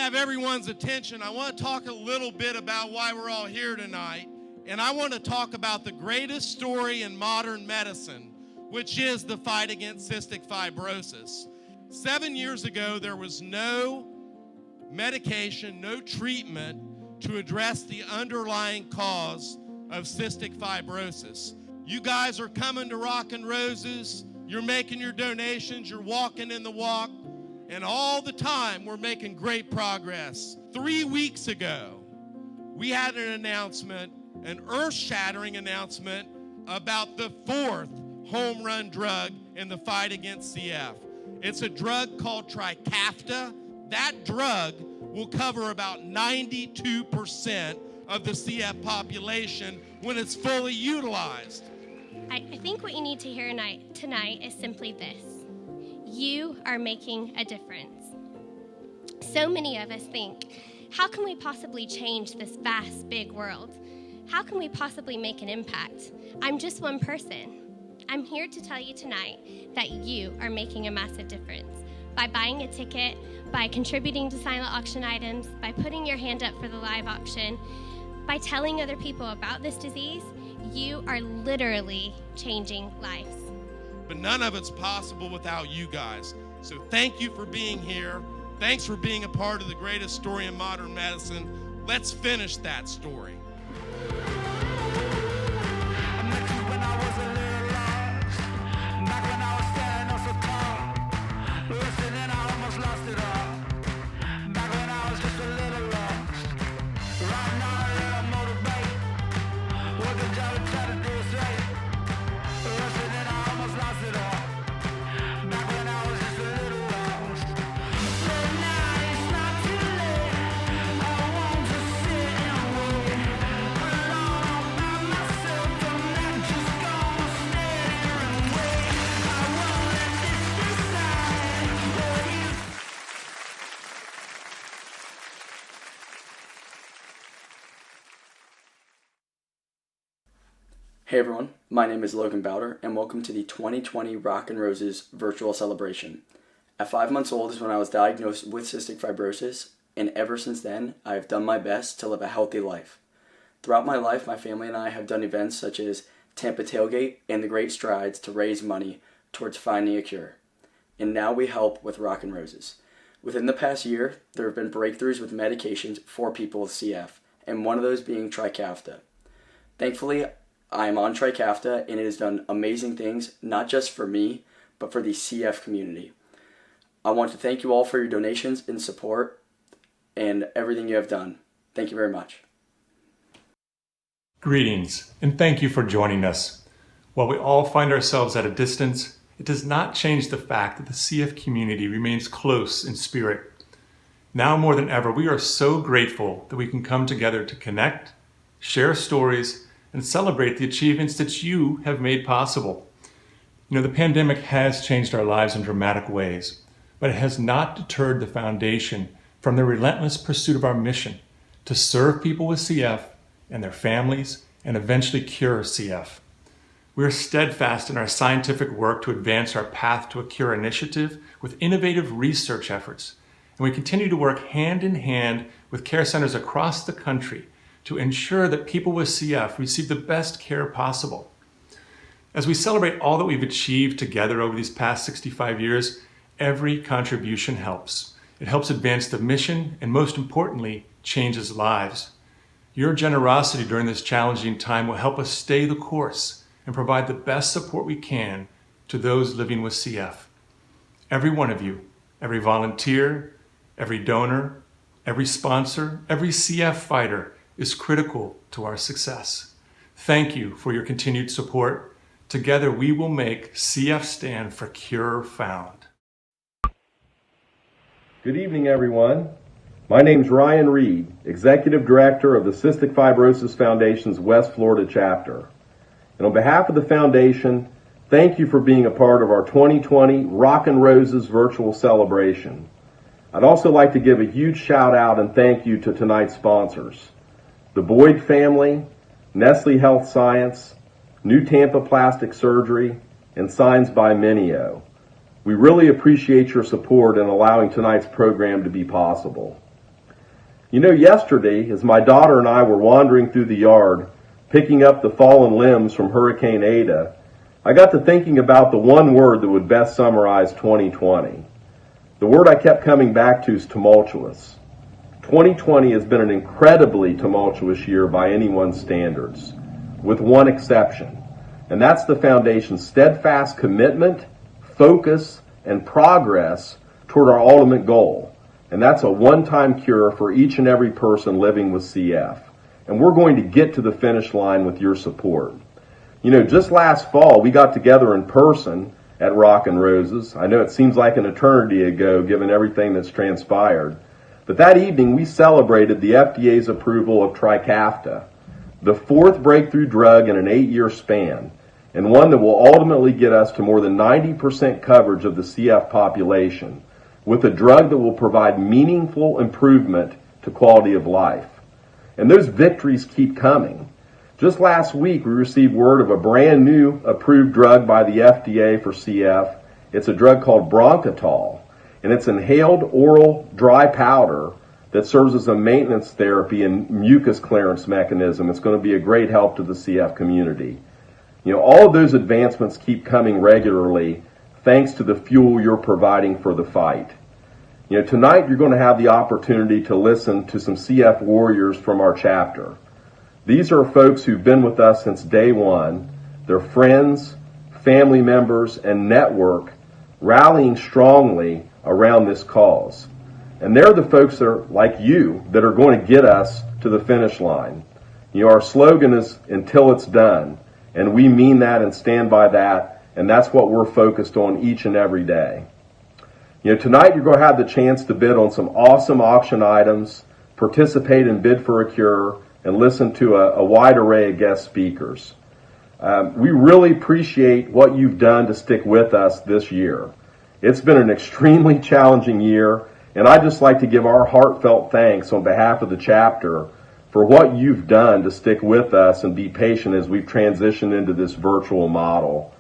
have everyone's attention, I want to talk a little bit about why we're all here tonight. And I want to talk about the greatest story in modern medicine, which is the fight against cystic fibrosis. 7 years ago, there was no medication, no treatment to address the underlying cause of cystic fibrosis. You guys are coming to Rock and Roses, you're making your donations, you're walking in the walk, and all the time we're making great progress. 3 weeks ago, we had an announcement, an earth-shattering announcement about the 4th home run drug in the fight against CF. It's a drug called Trikafta. That drug will cover about 92% of the CF population when it's fully utilized. I think what you need to hear tonight is simply this. You are making a difference. So many of us think, how can we possibly change this vast, big world? How can we possibly make an impact? I'm just one person. I'm here to tell you tonight that you are making a massive difference. By buying a ticket, by contributing to silent auction items, by putting your hand up for the live auction, by telling other people about this disease, you are literally changing lives. But none of it's possible without you guys. So thank you for being here. Thanks for being a part of the greatest story in modern medicine. Let's finish that story. Hey everyone, my name is Logan Bowder, and welcome to the 2020 Rock and Roses virtual celebration. At 5 months old is when I was diagnosed with cystic fibrosis, and ever since then, I have done my best to live a healthy life. Throughout my life, my family and I have done events such as Tampa Tailgate and the Great Strides to raise money towards finding a cure. And now we help with Rock and Roses. Within the past year, there have been breakthroughs with medications for people with CF, and one of those being Trikafta. Thankfully, I am on Trikafta, and it has done amazing things, not just for me, but for the CF community. I want to thank you all for your donations and support and everything you have done. Thank you very much. Greetings, and thank you for joining us. While we all find ourselves at a distance, it does not change the fact that the CF community remains close in spirit. Now more than ever, we are so grateful that we can come together to connect, share stories, and celebrate the achievements that you have made possible. You know, the pandemic has changed our lives in dramatic ways, but it has not deterred the foundation from the relentless pursuit of our mission to serve people with CF and their families and eventually cure CF. We are steadfast in our scientific work to advance our Path to a Cure initiative with innovative research efforts, and we continue to work hand in hand with care centers across the country to ensure that people with CF receive the best care possible. As we celebrate all that we've achieved together over these past 65 years, every contribution helps. It helps advance the mission and, most importantly, changes lives. Your generosity during this challenging time will help us stay the course and provide the best support we can to those living with CF. Every one of you, every volunteer, every donor, every sponsor, every CF fighter is critical to our success. Thank you for your continued support. Together we will make CF stand for Cure Found. Good evening, everyone. My name's Ryan Reed, Executive Director of the Cystic Fibrosis Foundation's West Florida chapter. And on behalf of the Foundation, thank you for being a part of our 2020 Rock and Roses virtual celebration. I'd also like to give a huge shout out and thank you to tonight's sponsors: the Boyd family, Nestle Health Science, New Tampa Plastic Surgery, and Signs by Mineo. We really appreciate your support in allowing tonight's program to be possible. You know, yesterday, as my daughter and I were wandering through the yard, picking up the fallen limbs from Hurricane Ada, I got to thinking about the one word that would best summarize 2020. The word I kept coming back to is tumultuous. 2020 has been an incredibly tumultuous year by anyone's standards, with one exception, and that's the Foundation's steadfast commitment, focus, and progress toward our ultimate goal, and that's a one-time cure for each and every person living with CF. And we're going to get to the finish line with your support. You know, just last fall, we got together in person at Rock and Roses. I know it seems like an eternity ago, given everything that's transpired. But that evening, we celebrated the FDA's approval of Trikafta, the fourth breakthrough drug in an 8-year span, and one that will ultimately get us to more than 90% coverage of the CF population, with a drug that will provide meaningful improvement to quality of life. And those victories keep coming. Just last week, we received word of a brand new approved drug by the FDA for CF. It's a drug called Bronchitol, and it's inhaled oral dry powder that serves as a maintenance therapy and mucus clearance mechanism. It's going to be a great help to the CF community. You know, all of those advancements keep coming regularly thanks to the fuel you're providing for the fight. You know, tonight you're going to have the opportunity to listen to some CF warriors from our chapter. These are folks who've been with us since day one. They're friends, family members, and network rallying strongly around this cause. And they're the folks that are like you that are going to get us to the finish line. You know, our slogan is until it's done, and we mean that and stand by that, and that's what we're focused on each and every day. You know, tonight you're going to have the chance to bid on some awesome auction items, participate in Bid for a Cure, and listen to a wide array of guest speakers. We really appreciate what you've done to stick with us this year. It's been an extremely challenging year, and I'd just like to give our heartfelt thanks on behalf of the chapter for what you've done to stick with us and be patient as we've transitioned into this virtual model.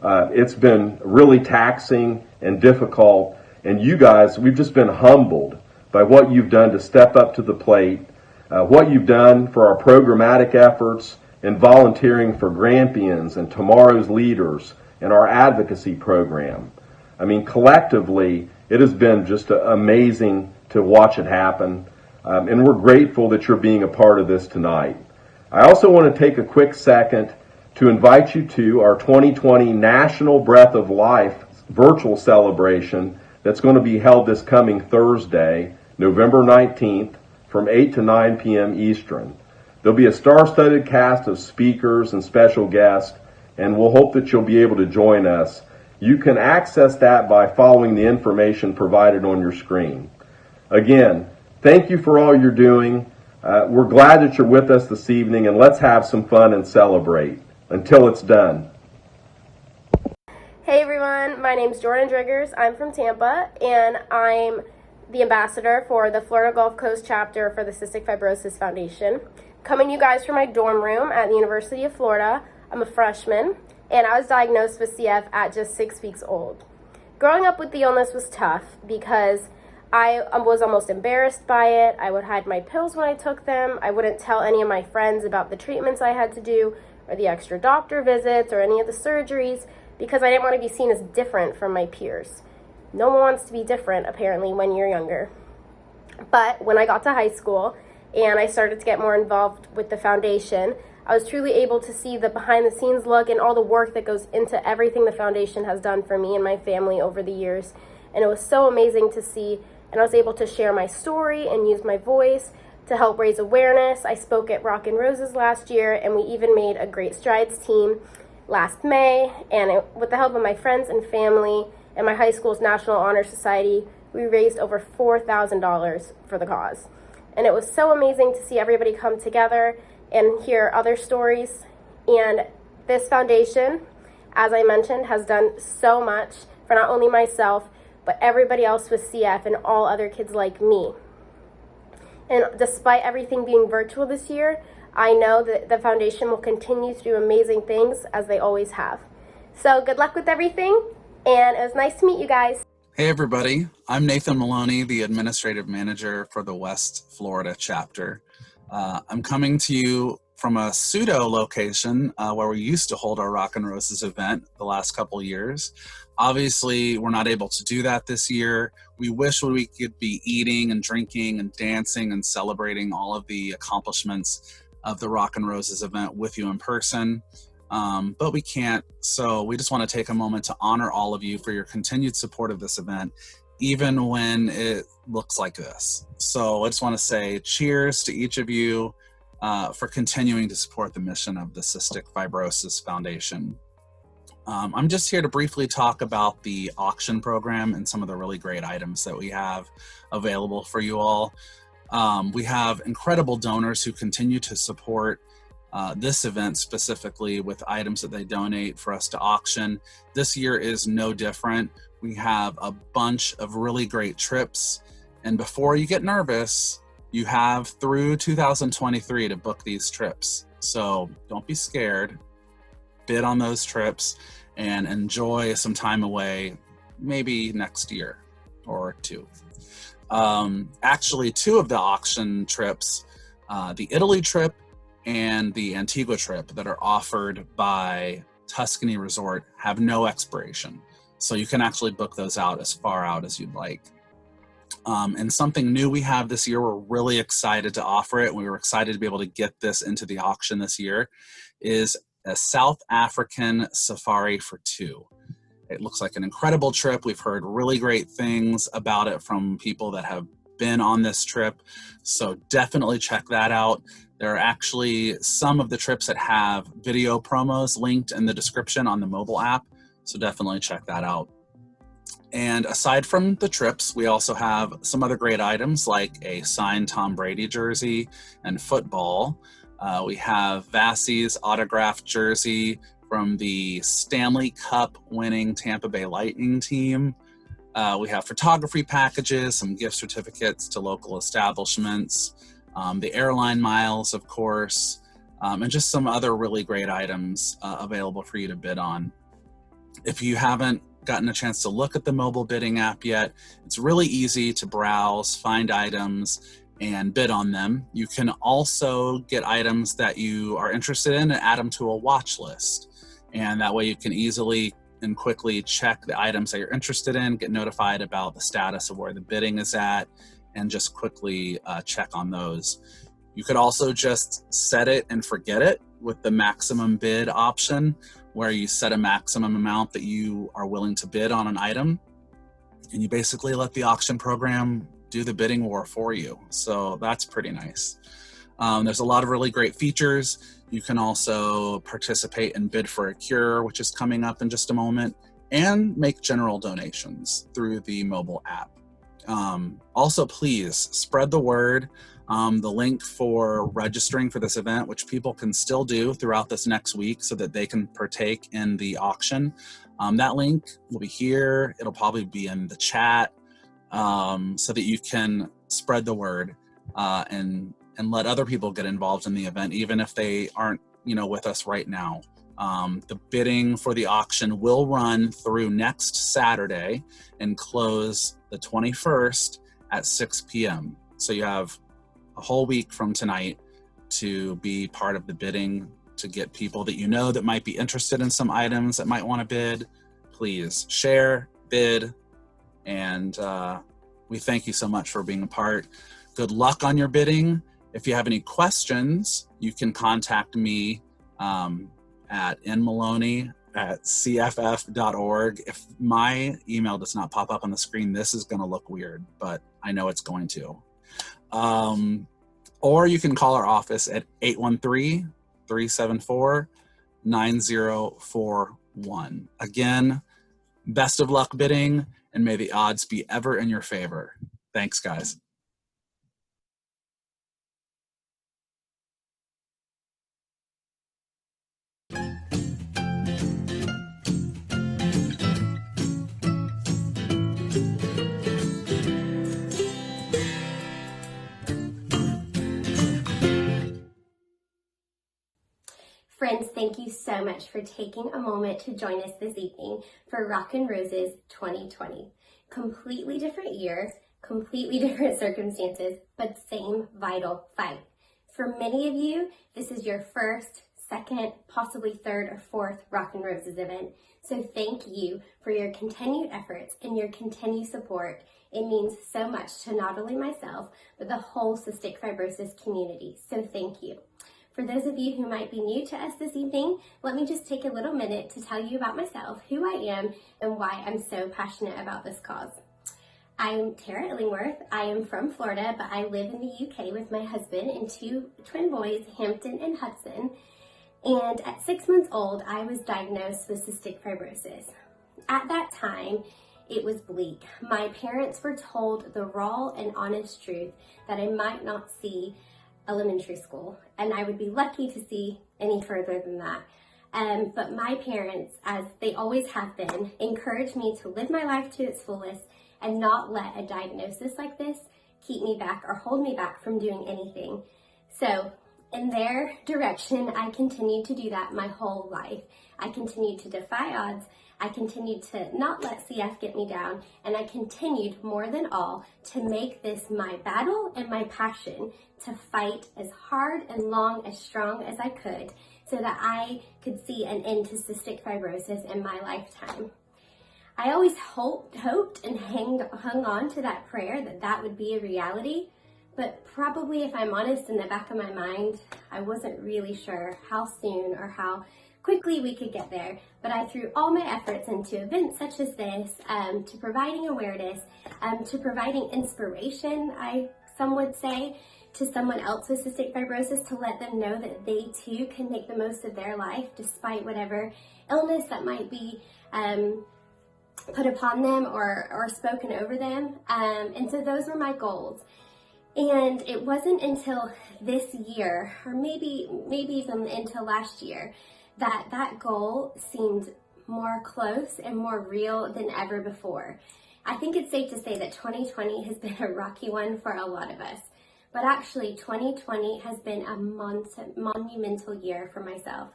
It's been really taxing and difficult, and you guys, we've just been humbled by what you've done to step up to the plate, what you've done for our programmatic efforts and volunteering for Grampians and Tomorrow's Leaders and our advocacy program. I mean, collectively, it has been just amazing to watch it happen, and we're grateful that you're being a part of this tonight. I also want to take a quick second to invite you to our 2020 National Breath of Life virtual celebration that's going to be held this coming Thursday, November 19th, from 8 to 9 p.m. Eastern. There'll be a star-studded cast of speakers and special guests, and we'll hope that you'll be able to join us. You can access that by following the information provided on your screen. Again, thank you for all you're doing. We're glad that you're with us this evening, and let's have some fun and celebrate until it's done. Hey everyone, my name's Jordan Driggers. I'm from Tampa, and I'm the ambassador for the Florida Gulf Coast chapter for the Cystic Fibrosis Foundation. Coming to you guys from my dorm room at the University of Florida. I'm a freshman, and I was diagnosed with CF at just 6 weeks old. Growing up with the illness was tough because I was almost embarrassed by it. I would hide my pills when I took them. I wouldn't tell any of my friends about the treatments I had to do or the extra doctor visits or any of the surgeries because I didn't want to be seen as different from my peers. No one wants to be different, apparently, when you're younger. But when I got to high school and I started to get more involved with the foundation, I was truly able to see the behind-the-scenes look and all the work that goes into everything the foundation has done for me and my family over the years. And it was so amazing to see, and I was able to share my story and use my voice to help raise awareness. I spoke at Rock and Roses last year, and we even made a Great Strides team last May. And with the help of my friends and family and my high school's National Honor Society, we raised over $4,000 for the cause. And it was so amazing to see everybody come together and hear other stories. And this foundation, as I mentioned, has done so much for not only myself, but everybody else with CF and all other kids like me. And despite everything being virtual this year, I know that the foundation will continue to do amazing things as they always have. So good luck with everything, and it was nice to meet you guys. Hey everybody, I'm Nathan Maloney, the Administrative Manager for the West Florida chapter. I'm coming to you from a pseudo location where we used to hold our Rock and Roses event the last couple years. Obviously, we're not able to do that this year. We wish we could be eating and drinking and dancing and celebrating all of the accomplishments of the Rock and Roses event with you in person. But we can't, so we just want to take a moment to honor all of you for your continued support of this event, even when it looks like this. So I just want to say cheers to each of you for continuing to support the mission of the Cystic Fibrosis Foundation. I'm just here to briefly talk about the auction program and some of the really great items that we have available for you all. We have incredible donors who continue to support this event specifically with items that they donate for us to auction. This year is no different. We have a bunch of really great trips, and before you get nervous, you have through 2023 to book these trips. So don't be scared, bid on those trips and enjoy some time away, maybe next year or two. Actually, two of the auction trips, the Italy trip and the Antigua trip that are offered by Tuscany Resort, have no expiration. So you can actually book those out as far out as you'd like. And something new we have this year, we're really excited to offer it. We were excited to be able to get this into the auction this year, is a South African safari for two. It looks like an incredible trip. We've heard really great things about it from people that have been on this trip. So definitely check that out. There are actually some of the trips that have video promos linked in the description on the mobile app. So definitely check that out. And aside from the trips, we also have some other great items like a signed Tom Brady jersey and football. We have Vassie's autographed jersey from the Stanley Cup winning Tampa Bay Lightning team. We have photography packages, some gift certificates to local establishments, the airline miles, of course, and just some other really great items available for you to bid on. If you haven't gotten a chance to look at the mobile bidding app yet, it's really easy to browse, find items, and bid on them. You can also get items that you are interested in and add them to a watch list. And that way you can easily and quickly check the items that you're interested in, get notified about the status of where the bidding is at, and just quickly check on those. You could also just set it and forget it with the maximum bid option, where you set a maximum amount that you are willing to bid on an item, and you basically let the auction program do the bidding war for you. So that's pretty nice. There's a lot of really great features. You can also participate and bid for a cure, which is coming up in just a moment, and make general donations through the mobile app. Also, please spread the word. The link for registering for this event, which people can still do throughout this next week so that they can partake in the auction. That link will be here. It'll probably be in the chat so that you can spread the word and let other people get involved in the event, even if they aren't, with us right now. The bidding for the auction will run through next Saturday and close the 21st at 6 p.m. So you have a whole week from tonight to be part of the bidding, to get people that you know that might be interested in some items that might want to bid. Please share, bid, and we thank you so much for being a part. Good luck on your bidding. If you have any questions, you can contact me at nmaloney@cff.org. If my email does not pop up on the screen, this is going to look weird, but I know it's going to. Or you can call our office at 813-374-9041. Again, best of luck bidding, and may the odds be ever in your favor. Thanks, guys. Friends, thank you so much for taking a moment to join us this evening for Rockin' Roses 2020. Completely different year, completely different circumstances, but same vital fight. For many of you, this is your first, second, possibly third or fourth Rockin' Roses event. So thank you for your continued efforts and your continued support. It means so much to not only myself, but the whole cystic fibrosis community. So thank you. For those of you who might be new to us this evening, let me just take a little minute to tell you about myself, who I am, and why I'm so passionate about this cause. I'm Tara Illingworth. I am from Florida, but I live in the UK with my husband and two twin boys, Hampton and Hudson. And at 6 months old, I was diagnosed with cystic fibrosis. At that time, it was bleak. My parents were told the raw and honest truth that I might not see elementary school, and I would be lucky to see any further than that. But my parents, as they always have been, encouraged me to live my life to its fullest and not let a diagnosis like this keep me back or hold me back from doing anything. So in their direction, I continued to do that my whole life. I continued to defy odds. I continued to not let CF get me down, and I continued more than all to make this my battle and my passion to fight as hard and long, as strong as I could so that I could see an end to cystic fibrosis in my lifetime. I always hoped and hung on to that prayer that would be a reality, but probably, if I'm honest, in the back of my mind, I wasn't really sure how soon or how quickly we could get there. But I threw all my efforts into events such as this, to providing awareness, to providing inspiration, some would say, to someone else with cystic fibrosis, to let them know that they too can make the most of their life despite whatever illness that might be put upon them or spoken over them. And so those were my goals. And it wasn't until this year, or maybe even until last year, that goal seemed more close and more real than ever before. I think it's safe to say that 2020 has been a rocky one for a lot of us. But actually, 2020 has been a monumental year for myself.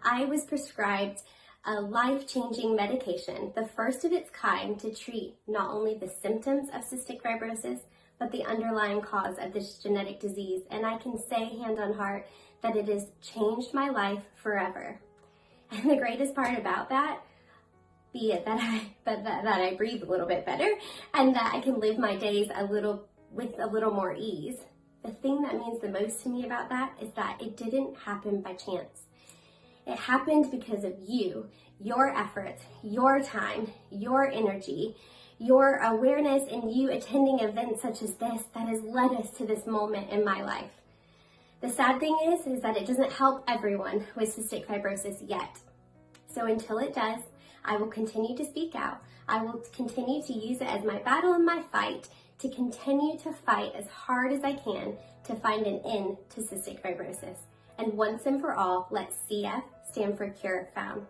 I was prescribed a life-changing medication, the first of its kind to treat not only the symptoms of cystic fibrosis, but the underlying cause of this genetic disease. And I can say, hand on heart, that it has changed my life forever. And the greatest part about that, be it that I breathe a little bit better and that I can live my days with a little more ease. The thing that means the most to me about that is that it didn't happen by chance. It happened because of you, your efforts, your time, your energy, your awareness, and you attending events such as this that has led us to this moment in my life. The sad thing is that it doesn't help everyone with cystic fibrosis yet. So until it does, I will continue to speak out. I will continue to use it as my battle and my fight to continue to fight as hard as I can to find an end to cystic fibrosis. And once and for all, let CF stand for Cure Found.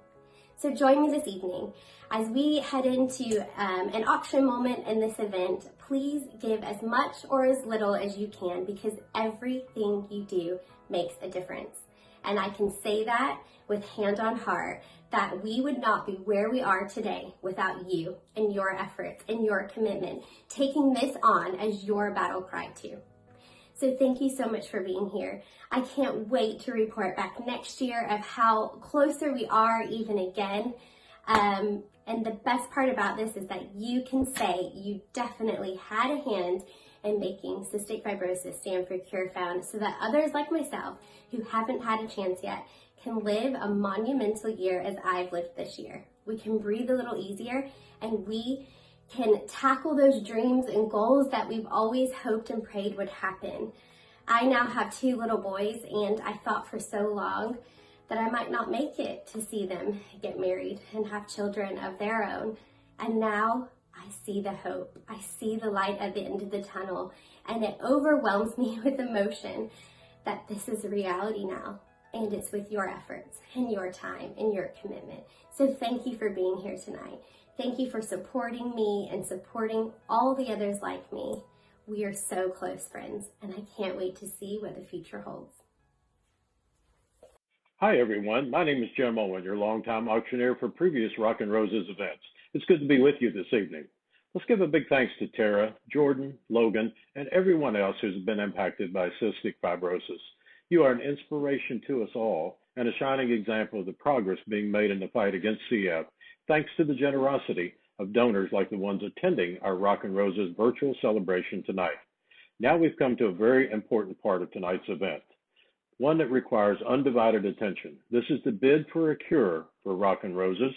So join me this evening as we head into an auction moment in this event. Please give as much or as little as you can, because everything you do makes a difference. And I can say that with hand on heart, that we would not be where we are today without you and your efforts and your commitment, taking this on as your battle cry too. So thank you so much for being here. I can't wait to report back next year of how closer we are even again. And the best part about this is that you can say you definitely had a hand in making cystic fibrosis stand for Cure Found, so that others like myself who haven't had a chance yet can live a monumental year as I've lived this year. We can breathe a little easier, and we can tackle those dreams and goals that we've always hoped and prayed would happen. I now have 2 little boys, and I thought for so long that I might not make it to see them get married and have children of their own. And now I see the hope. I see the light at the end of the tunnel, and it overwhelms me with emotion that this is a reality now. And it's with your efforts and your time and your commitment. So thank you for being here tonight. Thank you for supporting me and supporting all the others like me. We are so close, friends, and I can't wait to see what the future holds. Hi, everyone. My name is Jim Owen, your longtime auctioneer for previous Rockin' Roses events. It's good to be with you this evening. Let's give a big thanks to Tara, Jordan, Logan, and everyone else who's been impacted by cystic fibrosis. You are an inspiration to us all and a shining example of the progress being made in the fight against CF, thanks to the generosity of donors like the ones attending our Rockin' Roses virtual celebration tonight. Now we've come to a very important part of tonight's event, one that requires undivided attention. This is the bid for a cure for Rockin' Roses,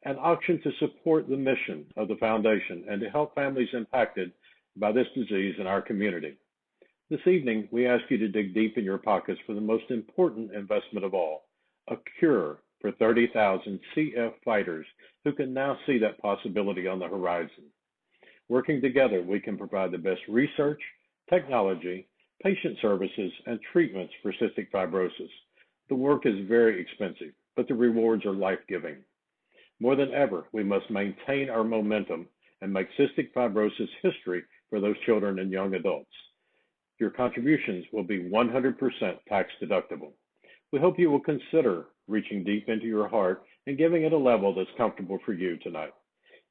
an auction to support the mission of the foundation and to help families impacted by this disease in our community. This evening, we ask you to dig deep in your pockets for the most important investment of all, a cure for 30,000 CF fighters who can now see that possibility on the horizon. Working together, we can provide the best research, technology, patient services, and treatments for cystic fibrosis. The work is very expensive, but the rewards are life-giving. More than ever, we must maintain our momentum and make cystic fibrosis history for those children and young adults. Your contributions will be 100% tax deductible. We hope you will consider reaching deep into your heart and giving it a level that's comfortable for you tonight.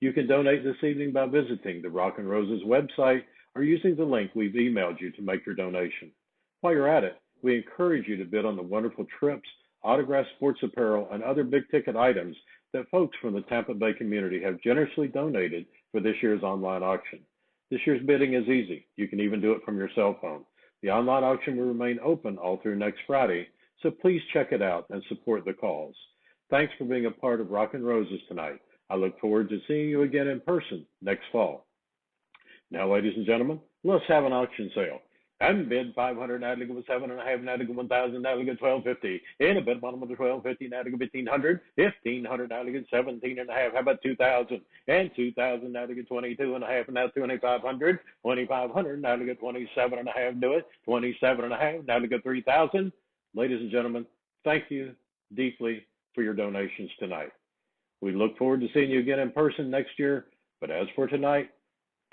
You can donate this evening by visiting the Rockin' Roses website or using the link we've emailed you to make your donation. While you're at it, we encourage you to bid on the wonderful trips, autographed sports apparel, and other big-ticket items that folks from the Tampa Bay community have generously donated for this year's online auction. This year's bidding is easy. You can even do it from your cell phone. The online auction will remain open all through next Friday, so please check it out and support the cause. Thanks for being a part of Rockin' Roses tonight. I look forward to seeing you again in person next fall. Now, ladies and gentlemen, let's have an auction sale. And bid 500, now to go 7.5, now to go 1,000, now to go 1,250. In a bid bottom of the 1,250, now to go 1,500, 1,500, now to go 17.5. How about 2,000? And 2,000, now to go 22.5, now 2,500. 2,500, now to go 27.5. Do it. 27.5, now to go 3,000. Ladies and gentlemen, thank you deeply for your donations tonight. We look forward to seeing you again in person next year. But as for tonight,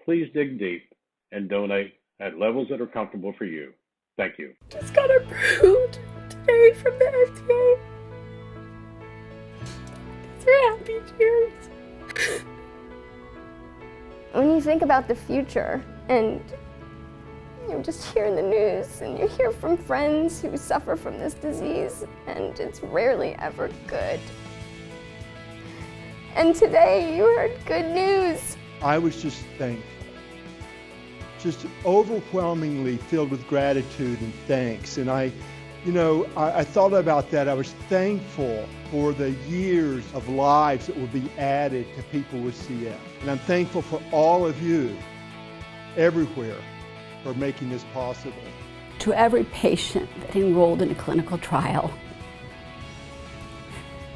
please dig deep and donate at levels that are comfortable for you. Thank you. Just got approved today from the FDA. These are happy tears. When you think about the future and you just hear in the news and you hear from friends who suffer from this disease, and it's rarely ever good. And today you heard good news. I was just thankful. Just overwhelmingly filled with gratitude and thanks. And I thought about that. I was thankful for the years of lives that will be added to people with CF. And I'm thankful for all of you everywhere for making this possible. To every patient that enrolled in a clinical trial,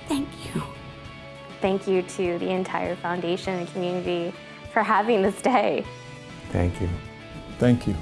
thank you. Thank you to the entire foundation and community for having this day. Thank you. Thank you.